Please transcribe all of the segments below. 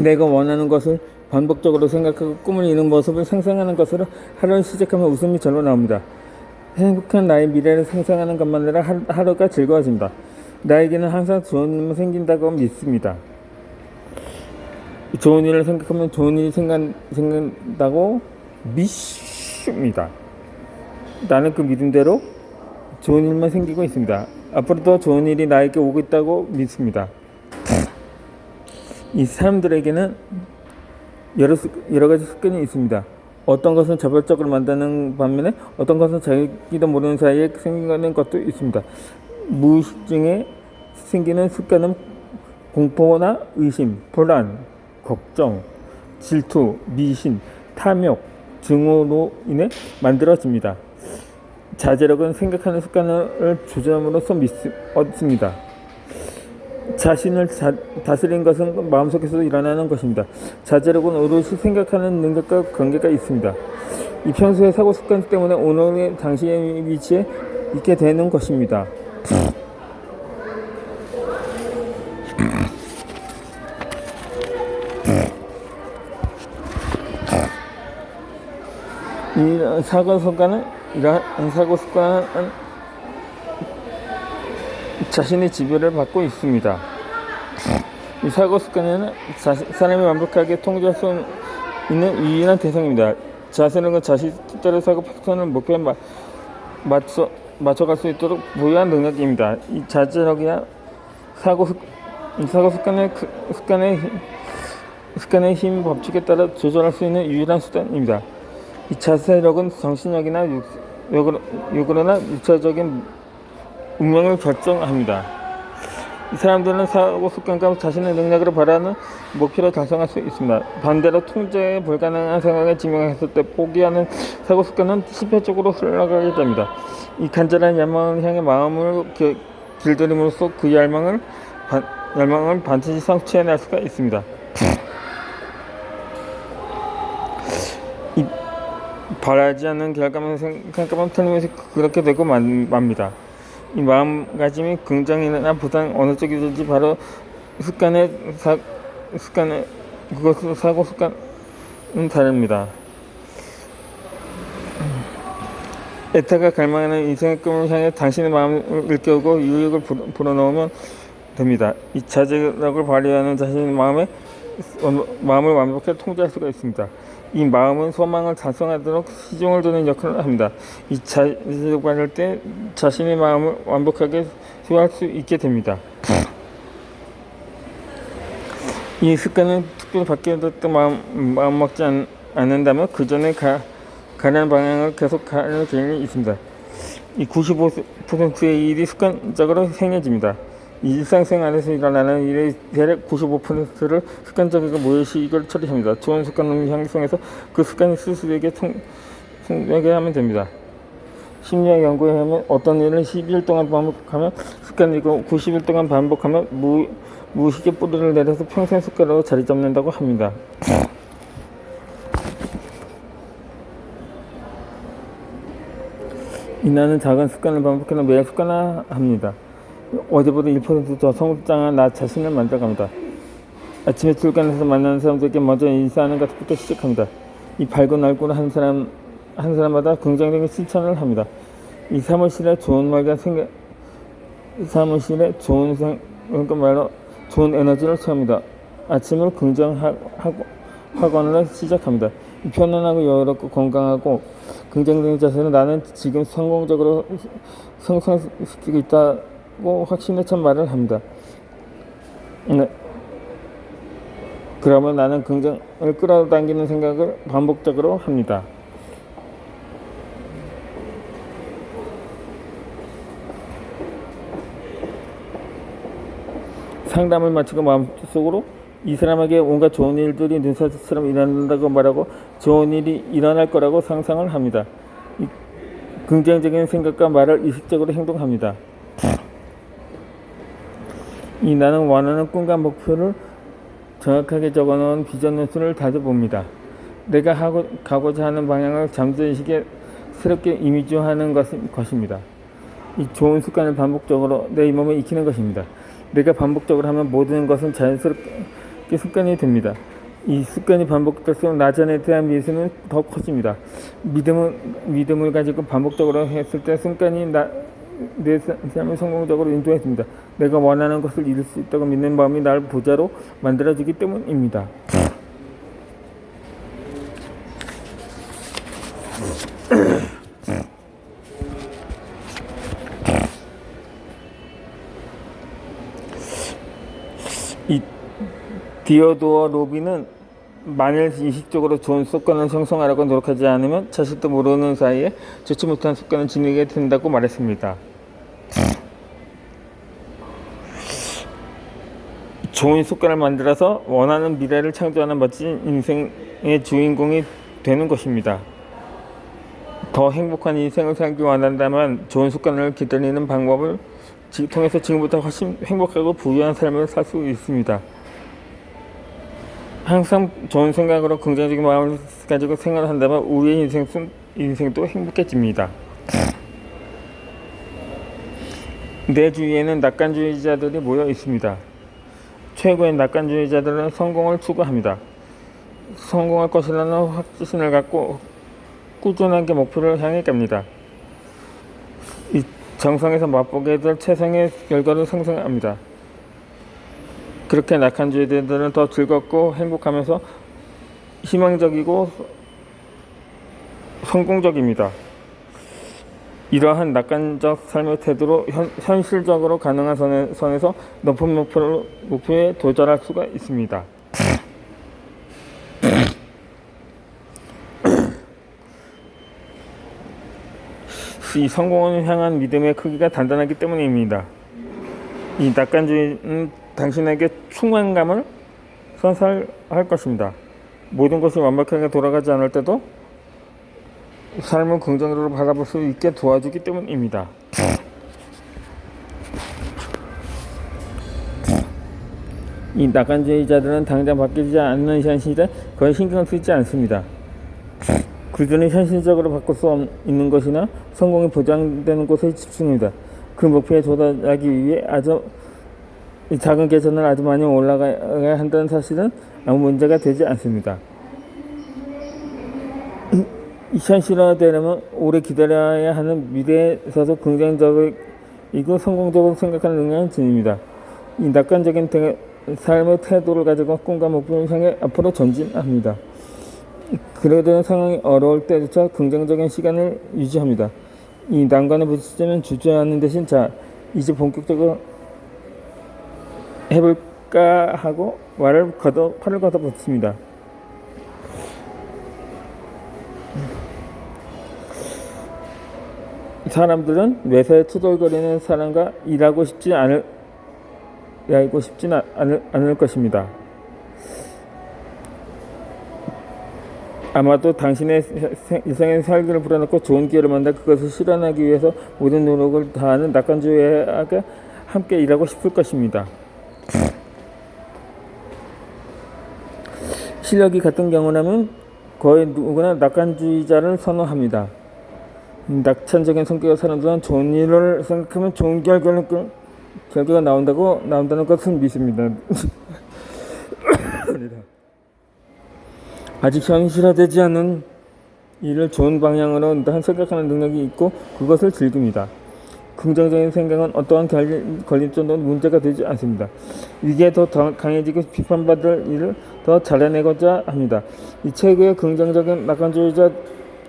내가 원하는 것을 반복적으로 생각하고 꿈을 이루는 모습을 상상하는 것으로 하루를 시작하면 웃음이 절로 나옵니다. 행복한 나의 미래를 상상하는 것만으로 하루가 즐거워집니다. 나에게는 항상 좋은 일만 생긴다고 믿습니다. 좋은 일을 생각하면 좋은 일이 생긴다고 믿습니다. 나는 그 믿음대로 좋은 일만 생기고 있습니다. 앞으로도 좋은 일이 나에게 오고 있다고 믿습니다. 이 사람들에게는 여러 가지 습관이 있습니다. 어떤 것은 자발적으로 만드는 반면에 어떤 것은 자기도 모르는 사이에 생기는 것도 있습니다. 무의식 중에 생기는 습관은 공포나 의심, 불안, 걱정, 질투, 미신, 탐욕 등으로 인해 만들어집니다. 자제력은 생각하는 습관을 조절함으로써 얻습니다. 자신을 다스리는 것은 마음속에서 일어나는 것입니다. 자제력은 오롯이 생각하는 능력과 관계가 있습니다. 이 평소의 사고 습관 때문에 오늘의 당시의 위치에 있게 되는 것입니다. 이러한 사고 습관은 자신의 지배를 받고 있습니다. 이 사고 습관은 사람이 완벽하게 통제할 수 있는 유일한 대상입니다. 자세는 자신의 뜻대로 사고 패턴을 목표에 맞춰갈 수 있도록 부여한 능력입니다. 이 자제력이야 사고 습관의 힘 법칙에 따라 조절할 수 있는 유일한 수단입니다. 이 자세력은 정신력이나 육으로나 육체적인 운명을 결정합니다. 이 사람들은 사고 습관과 자신의 능력으로 바라는 목표를 달성할 수 있습니다. 반대로 통제 불가능한 상황에 직면했을 때 포기하는 사고 습관은 실패적으로 흘러가게 됩니다. 이 간절한 열망을 향해 마음을 길들임으로써 그 열망을 반드시 성취해낼 수가 있습니다. 바라지 않는 결과만 생각하면 틀림없이 그렇게 되고 맙니다. 이 마음가짐이 긍정이나 부정 어느 쪽이든지 바로 그것은 사고 습관은 다릅니다. 애타가 갈망하는 인생의 꿈을 향해 당신의 마음을 일깨우고 유익을 불어넣으면 됩니다. 이 자제력을 발휘하는 자신의 마음을 완벽하게 통제할 수가 있습니다. 이 마음은 소망을 달성하도록 시종을 두는 역할을 합니다. 이 자제력을 발휘할 때 자신의 마음을 완벽하게 소화할 수 있게 됩니다. 이 습관은 특별히 바뀌어도 마음 먹지 않는다면 그 전에 가는 방향을 계속 가는 경향이 있습니다. 이 95%의 일이 습관적으로 행해집니다. 이 일상생활에서 일어나는 일의 대략 95%를 습관적으로 무의식 이걸 처리합니다. 좋은 습관을 향상해서 그 습관이 스스로에게 통하게 하면 됩니다. 심리학 연구에 의하면 어떤 일을 12일 동안 반복하면 습관이고 90일 동안 반복하면 무의식의 뿌리를 내려서 평생 습관으로 자리 잡는다고 합니다. 나는 작은 습관을 반복해서 매일 습관화합니다. 어제보다 1% 더 성장한 나 자신을 만들어갑니다. 아침에 출근해서 만나는 사람들에게 먼저 인사하는 것부터 시작합니다. 이 밝은 얼굴 한 사람마다 긍정적인 실천을 합니다. 이 사무실에 좋은 에너지를 채웁니다. 아침을 긍정학원을 시작합니다. 편안하고 여유롭고 건강하고 긍정적인 자세는 나는 지금 성공적으로 성장시키고 있다고 확신에 찬 말을 합니다. 네. 그러면 나는 긍정을 끌어당기는 생각을 반복적으로 합니다. 상담을 마치고 마음속으로 이 사람에게 온갖 좋은 일들이 눈사처럼 일어난다고 말하고 좋은 일이 일어날 거라고 상상을 합니다. 긍정적인 생각과 말을 의식적으로 행동합니다. 나는 원하는 꿈과 목표를 정확하게 적어놓은 비전 노트를 다져봅니다. 내가 가고자 하는 방향을 잠재의식에 새롭게 이미지화하는 것입니다. 이 좋은 습관을 반복적으로 내 몸에 익히는 것입니다. 내가 반복적으로 하면 모든 것은 게 습관이 됩니다. 이 습관이 반복될수록 나 자신에 대한 미신은 더 커집니다. 믿음을 가지고 반복적으로 했을 때 습관이 내 삶을 성공적으로 인도해줍니다. 내가 원하는 것을 이룰 수 있다고 믿는 마음이 나를 부자로 만들어주기 때문입니다. 이 디오도어 로비는 만일 의식적으로 좋은 습관을 형성하려고 노력하지 않으면 자신도 모르는 사이에 좋지 못한 습관을 지니게 된다고 말했습니다. 좋은 습관을 만들어서 원하는 미래를 창조하는 멋진 인생의 주인공이 되는 것입니다. 더 행복한 인생을 살기 원한다면 좋은 습관을 기다리는 방법을 통해서 지금부터 훨씬 행복하고 부유한 삶을 살 수 있습니다. 항상 좋은 생각으로 긍정적인 마음을 가지고 생활을 한다면 우리의 인생도 행복해집니다. 내 주위에는 낙관주의자들이 모여 있습니다. 최고의 낙관주의자들은 성공을 추구합니다. 성공할 것이라는 확신을 갖고 꾸준하게 목표를 향해 갑니다. 이 정상에서 맛보게 될 최상의 결과를 상상합니다. 그렇게 낙관주의자들은 더 즐겁고 행복하면서 희망적이고 성공적입니다. 이러한 낙관적 삶의 태도로 현실적으로 가능한 선에서 높은 목표에 도달할 수가 있습니다. 이 성공을 향한 믿음의 크기가 단단하기 때문입니다. 이 낙관주의는 당신에게 충만감을 선사할 것입니다. 모든 것이 완벽하게 돌아가지 않을 때도 삶을 긍정적으로 바라볼 수 있게 도와주기 때문입니다. 이 낙관주의자들은 당장 바뀌지 않는 현실에 거의 신경 쓰지 않습니다. 그들은 현실적으로 바꿀 수 있는 것이나 성공이 보장되는 곳에 집중합니다. 그 목표에 도달하기 위해 아주 작은 개선을 아주 많이 올라가야 한다는 사실은 아무 문제가 되지 않습니다. 현실화되려면 오래 기다려야 하는 미래에 있어서 긍정적이고 성공적으로 생각하는 능력을 지닙니다. 이 낙관적인 삶의 태도를 가지고 꿈과 목표를 향해 앞으로 전진합니다. 그러던 상황이 어려울 때조차 긍정적인 시간을 유지합니다. 이 난관에 부딪히면 주저하는 대신 이제 본격적으로 해볼까 하고 팔을 걷어 붙입니다. 사람들은 매사에 투덜거리는 사람과 일하고 싶진 않을 것입니다. 아마도 당신의 일상의 살기를 불어넣고 좋은 기회를 만나 그것을 실현하기 위해서 모든 노력을 다하는 낙관주의자가 함께 일하고 싶을 것입니다. 실력이 같은 경우라면 거의 누구나 낙관주의자를 선호합니다. 낙천적인 성격의 사람들은 좋은 일을 생각하면 좋은 결과가 나온다는 것을 믿습니다. 아직 현실화되지 않은 일을 좋은 방향으로 생각하는 능력이 있고 그것을 즐깁니다. 긍정적인 생각은 어떠한 걸림돌도 문제가 되지 않습니다. 위기에 더 강해지고 비판받을 일을 더 잘해내고자 합니다. 이 최고의 긍정적인 낙관주의자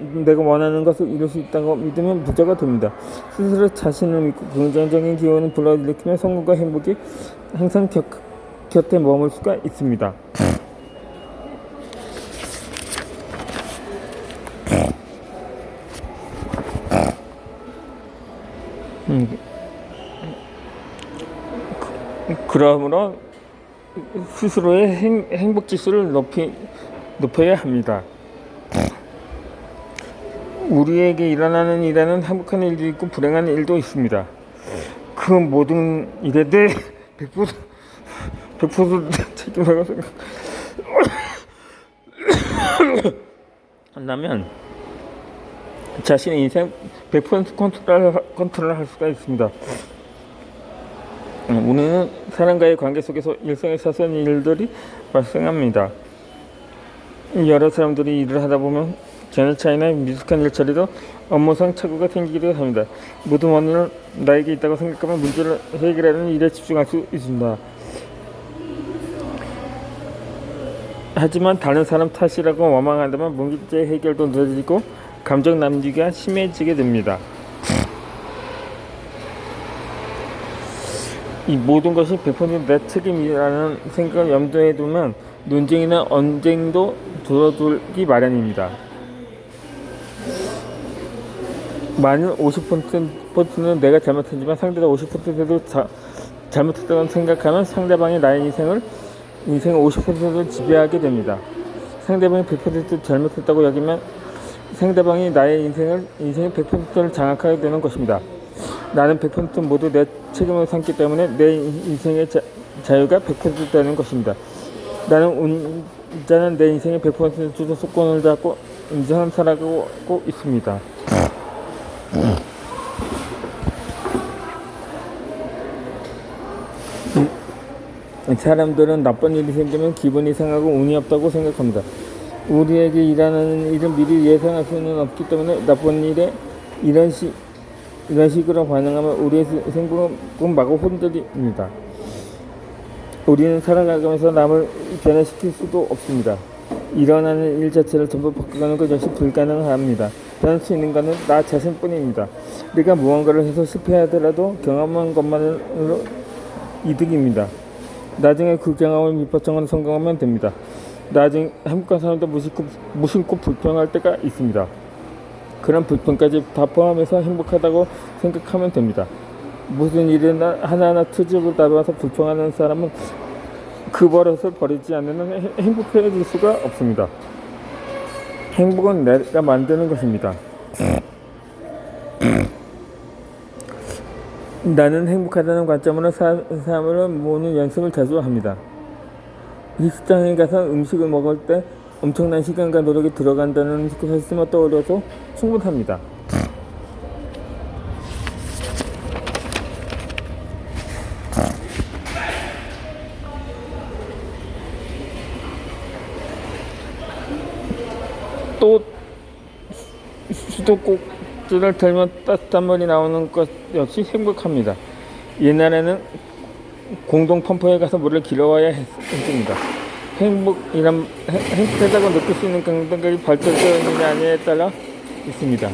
내가 원하는 것을 이룰 수 있다고 믿으면 부자가 됩니다. 스스로 자신을 믿고 긍정적인 기운을 불러일으키며 성공과 행복이 항상 곁에 머물 수가 있습니다. 그러므로 스스로의 행복 지수를 높여야 합니다. 우리에게 일어나는 일에는 행복한 일도 있고 불행한 일도 있습니다. 그 모든 일에 대해 100% 책임을 생각한다면 자신의 인생 100% 컨트롤할 수가 있습니다. 우리는 사람과의 관계 속에서 일상의 사소한 일들이 발생합니다. 여러 사람들이 일을 하다 보면 견해 차이나 미숙한 일처리도 업무상 착오가 생기기도 합니다. 모든 원인은 나에게 있다고 생각하면 문제를 해결하는 일에 집중할 수 있습니다. 하지만 다른 사람 탓이라고 원망한다면 문제 해결도 늦어지고 감정 남기가 심해지게 됩니다. 이 모든 것이 100% 내 책임이라는 생각을 염두에 두면 논쟁이나 언쟁도 줄어들기 마련입니다. 만일 50%는 내가 잘못했지만 상대가 50%도 잘못했다고 생각하면 상대방이 나의 인생을 50%를 지배하게 됩니다. 상대방이 100% 잘못했다고 여기면 상대방이 나의 인생의 100%를 장악하게 되는 것입니다. 나는 100% 모두 내 책임을 삼기 때문에 내 인생의 자유가 100% 되는 것입니다. 나는 운자는 내 인생의 100% 주도권을 잡고 인정한 살아가고 있습니다. 사람들은 나쁜 일이 생기면 기분이 상하고 운이 없다고 생각합니다. 우리에게 일어나는 일은 미리 예상할 수는 없기 때문에 나쁜 일에 이런 식으로 반응하면 우리의 생각은 마구 흔들립니다. 우리는 살아가면서 남을 변화시킬 수도 없습니다. 일어나는 일 자체를 전부 바꾸는 것 역시 불가능합니다. 변할 수 있는 것은 나 자신뿐입니다. 내가 무언가를 해서 실패하더라도 경험한 것만으로 이득입니다. 나중에 그 경험을 밑바탕으로 성공하면 됩니다. 나중에 행복한 사람도 무심코 불평할 때가 있습니다. 그런 불평까지 다 포함해서 행복하다고 생각하면 됩니다. 무슨 일이나 하나하나 트집을 잡아서 불평하는 사람은 그 버릇을 버리지 않으면 행복해질 수가 없습니다. 행복은 내가 만드는 것입니다. 나는 행복하다는 관점으로 사람을 모으는 연습을 자주 합니다. 식당에 가서 음식을 먹을 때 엄청난 시간과 노력이 들어간다는 말씀을 떠올려도 충분합니다. 또 수도꼭지를 들면 따뜻한 물이 나오는 것 역시 행복합니다. 옛날에는 공동 펌프에 가서 물을 길어와야 했습니다. 행복하다고 느낄 수 있는 감각이 발달되어 있느냐 아니냐에 따라 있습니다.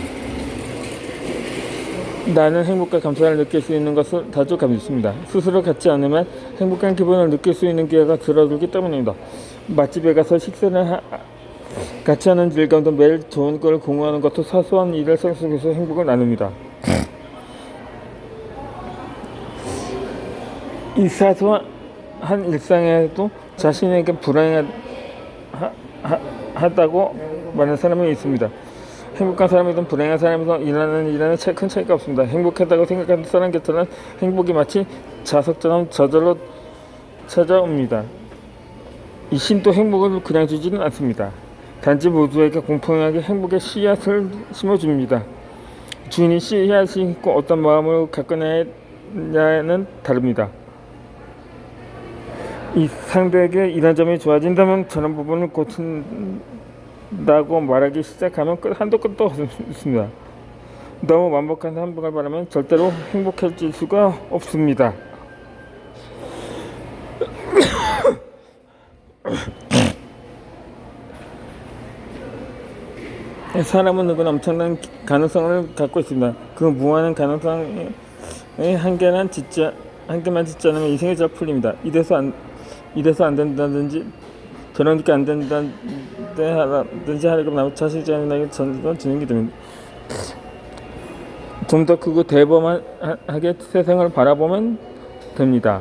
나는 행복과 감사를 느낄 수 있는 것을 자주 감습니다. 스스로 갖지 않으면 행복한 기분을 느낄 수 있는 기회가 줄어들기 때문입니다. 맛집에 가서 식사를 같이 하는 즐거움도 매일 좋은 걸 공유하는 것도 사소한 일을 속에서 행복을 나눕니다. 이 사소한 일상에도 자신에게 불행하다고 말하는 사람이 있습니다. 행복한 사람이든 불행한 사람이든 일하는 일에는 큰 차이가 없습니다. 행복하다고 생각하는 사람 곁에는 행복이 마치 자석처럼 저절로 찾아옵니다. 이 신도 행복을 그냥 주지는 않습니다. 단지 모두에게 공평하게 행복의 씨앗을 심어줍니다. 주인이 씨앗이 심고 어떤 마음으로 가꾸느냐는 다릅니다. 이 상대에게 이런 점이 좋아진다면 저런 부분을 고친다고 말하기 시작하면 한도 끝도 없습니다. 너무 완벽한 행복을 바라면 절대로 행복해질 수가 없습니다. 사람은 누구나 엄청난 가능성을 갖고 있습니다. 그 무한한 가능성의 한계만 짓지 않으면 인생이 잘 풀립니다. 이래서 안 된다든지 저런 게 안 된다든지 하려고 나무 자식자에게 전권 주는 게 됩니다. 좀 더 크고 대범하게 세상을 바라보면 됩니다.